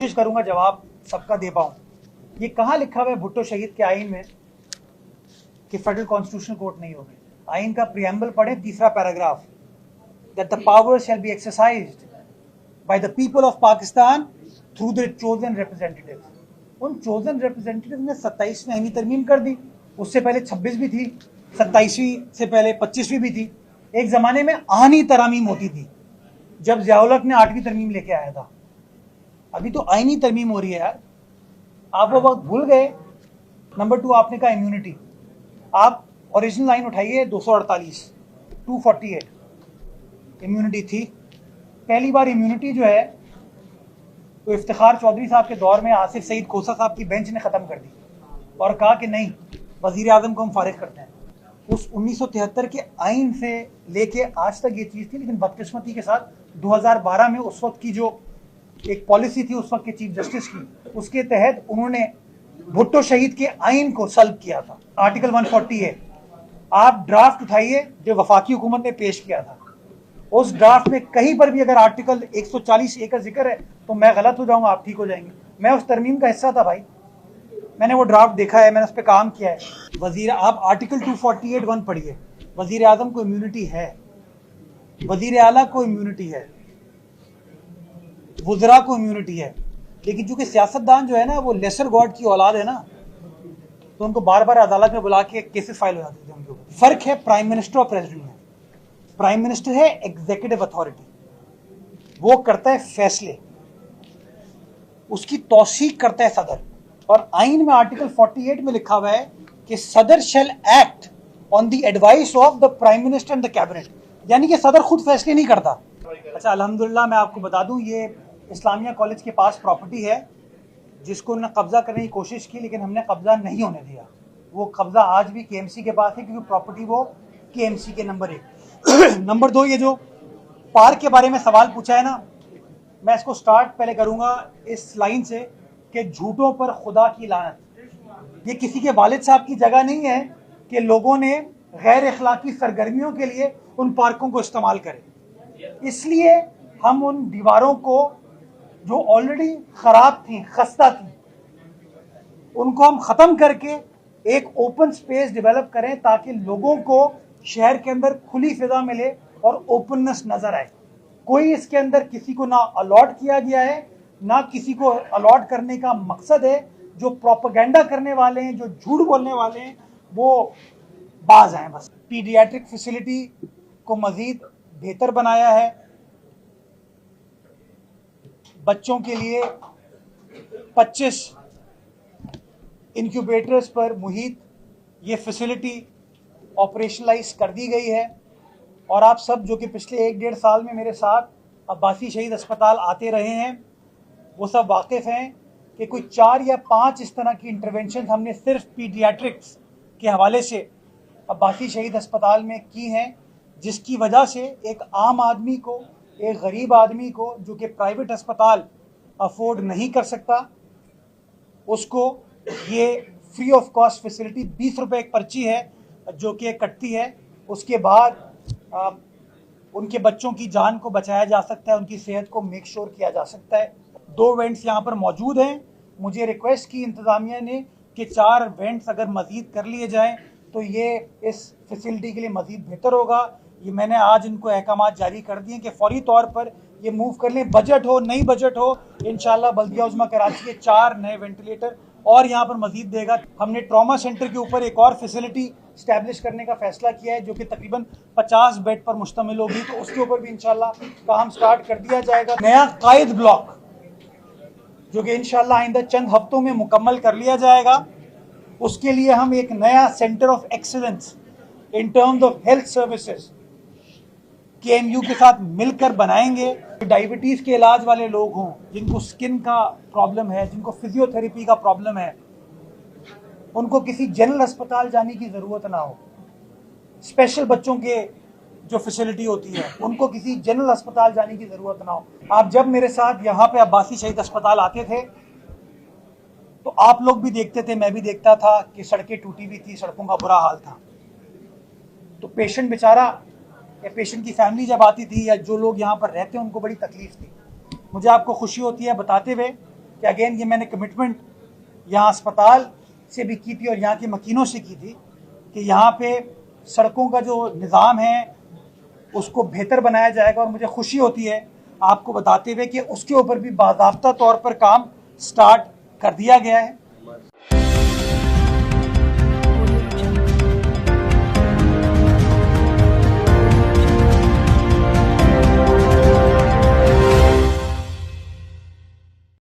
कोशिश करूंगा जवाब सबका दे पाऊं। ये कहाँ लिखा हुआ है भुट्टो शहीद के आइन में कि फेडरल कॉन्स्टिट्यूशनल कोर्ट नहीं होगी? आइन का प्रियम्बल पढ़े, तीसरा paragraph, that the power shall be exercised by the people of Pakistan through the chosen representatives. उन चोजन रिप्रेजेंटेटिव ने 27वीं आईनी तरमीम कर दी, उससे पहले 26 भी थी, 27वीं से पहले 25वीं भी थी। एक जमाने में आनी तरामीम होती थी जब ज़िया-उल-हक ने 8वीं तरमीम लेके आया था। अभी तो आईनी तरमीम हो रही है यार, आप वो वक्त भूल गए। नंबर 2, आपने कहा इम्यूनिटी। आप ओरिजिनल लाइन उठाइए 248, 248 इम्यूनिटी थी। पहली बार इम्यूनिटी जो है तो इफ्तिखार चौधरी साहब के दौर में आसिफ सईद खोसा साहब की बेंच ने ख़त्म कर दी और कहा कि नहीं, वज़ीर आज़म को हम फारिग करते हैं। उस 1973 के आइन से लेके आज तक ये चीज़ थी, लेकिन बदकिस्मती के साथ 2012 में उस वक्त की जो एक पॉलिसी थी उस वक्त के चीफ जस्टिस की, उसके तहत उन्होंने भुट्टो शहीद के आइन को सल्ब किया था। आर्टिकल 140 है, आप ड्राफ्ट उठाइए जो वफाकी हुकूमत ने पेश किया था। उस ड्राफ्ट में कहीं पर भी अगर आर्टिकल 140A का जिक्र है तो मैं गलत हो जाऊंगा, आप ठीक हो जाएंगे। मैं उस तरमीम का हिस्सा था भाई, मैंने वो ड्राफ्ट देखा है, मैंने उस पर काम किया है। वजीर, आप आर्टिकल 248(1) पढ़िए, वजीर आजम को इम्यूनिटी है, वजीर आला को इम्यूनिटी है, वुज़रा को इम्यूनिटी है। लेकिन चूंकि सियासतदान जो है ना वो लेसर गॉड की औलाद है ना, तो उनको बार बार अदालत में बुला के केसेस फाइल हो जाते थे उनके ऊपर। फर्क है प्राइम मिनिस्टर और प्रेसिडेंट में। प्राइम मिनिस्टर है एग्जीक्यूटिव अथॉरिटी, वो करता है फैसले, उसकी तौसीक करता है सदर। और आइन में आर्टिकल 48 में लिखा हुआ है कि सदर shall act on the advice of the prime minister and the cabinet, यानी कि सदर खुद फैसले नहीं करता। अच्छा, अल्हम्दुलिल्लाह मैं आपको बता दूं, ये इस्लामिया कॉलेज के पास प्रॉपर्टी है जिसको उन्होंने कब्जा करने की कोशिश की, लेकिन हमने कब्जा नहीं होने दिया। वो कब्जा आज भी KMC के पास है, क्योंकि प्रॉपर्टी वो KMC के नंबर 1। नंबर 2, ये जो पार्क के बारे में सवाल पूछा है ना, मैं इसको स्टार्ट पहले करूंगा इस लाइन से कि झूठों पर खुदा की लानत। ये किसी के वालिद साहब की जगह नहीं है कि लोगों ने गैर अखलाकी सरगर्मियों के लिए उन पार्कों को इस्तेमाल करें। इसलिए हम उन दीवारों को जो ऑलरेडी खराब थी, खस्ता थी, उनको हम ख़त्म करके एक ओपन स्पेस डेवलप करें ताकि लोगों को शहर के अंदर खुली फिजा मिले और ओपननेस नजर आए। कोई इसके अंदर किसी को ना अलॉट किया गया है, ना किसी को अलॉट करने का मकसद है। जो प्रोपेगेंडा करने वाले हैं, जो झूठ बोलने वाले हैं, वो बाज आए बस। पीडियाट्रिक फैसिलिटी को मजीद बेहतर बनाया है, बच्चों के लिए 25 इंक्यूबेटर्स पर मुहित ये फैसिलिटी ऑपरेशनलाइज कर दी गई है। और आप सब जो कि पिछले 1-1.5 साल में मेरे साथ अब्बासी शहीद अस्पताल आते रहे हैं, वो सब वाकिफ़ हैं कि कोई 4 या 5 इस तरह की इंटरवेंशन हमने सिर्फ पीडियाट्रिक्स के हवाले से अब्बासी शहीद अस्पताल में की हैं, जिसकी वजह से एक आम आदमी को, एक गरीब आदमी को जो कि प्राइवेट अस्पताल अफोर्ड नहीं कर सकता, उसको ये फ्री ऑफ कॉस्ट फैसिलिटी 20 रुपये एक पर्ची है जो कि कटती है। उसके बाद उनके बच्चों की जान को बचाया जा सकता है, उनकी सेहत को मेक श्योर किया जा सकता है। 2 वेंट्स यहाँ पर मौजूद हैं। मुझे रिक्वेस्ट की इंतज़ामिया ने कि 4 वेंट्स अगर मज़ीद कर लिए जाएं तो ये इस फैसिलिटी के लिए मज़ीद बेहतर होगा। ये मैंने आज इनको अहकामात जारी कर दिए कि फौरी तौर पर ये मूव कर लें। बजट हो, नहीं बजट हो, इंशाल्लाह बल्दिया उज़्मा कराची के 4 नए वेंटिलेटर और यहाँ पर मजीद देगा। हमने ट्रॉमा सेंटर के ऊपर एक और फैसिलिटी स्टैब्लिश करने का फैसला किया है जो कि तकरीबन 50 बेड पर मुश्तमिल होगी, तो उसके ऊपर भी इंशाल्लाह काम स्टार्ट कर दिया जाएगा। नया कायद ब्लॉक जो कि इंशाल्लाह आइंदा चंद हफ्तों में मुकम्मल कर लिया जाएगा, उसके लिए हम एक नया centre of excellence in terms of health services KMU के साथ मिलकर बनाएंगे। डायबिटीज़ के इलाज वाले लोग हों, जिनको स्किन का प्रॉब्लम है, जिनको फिजियोथेरेपी का प्रॉब्लम है, उनको किसी जनरल अस्पताल जाने की ज़रूरत ना हो। स्पेशल बच्चों के जो फैसिलिटी होती है, उनको किसी जनरल अस्पताल जाने की ज़रूरत ना हो। आप जब मेरे साथ यहाँ पे अब्बासी शहीद अस्पताल आते थे तो आप लोग भी देखते थे, मैं भी देखता था कि सड़कें टूटी हुई थी, सड़कों का बुरा हाल था। तो पेशेंट बेचारा या पेशेंट की फैमिली जब आती थी या जो लोग यहाँ पर रहते हैं उनको बड़ी तकलीफ थी। मुझे आपको खुशी होती है बताते हुए कि अगेन ये मैंने कमिटमेंट यहाँ अस्पताल से भी की थी और यहाँ के मकीनों से की थी कि यहाँ पे सड़कों का जो निज़ाम है उसको बेहतर बनाया जाएगा। और मुझे खुशी होती है आपको बताते हुए कि उसके ऊपर भी बाकायदा तौर पर काम स्टार्ट कर दिया गया है।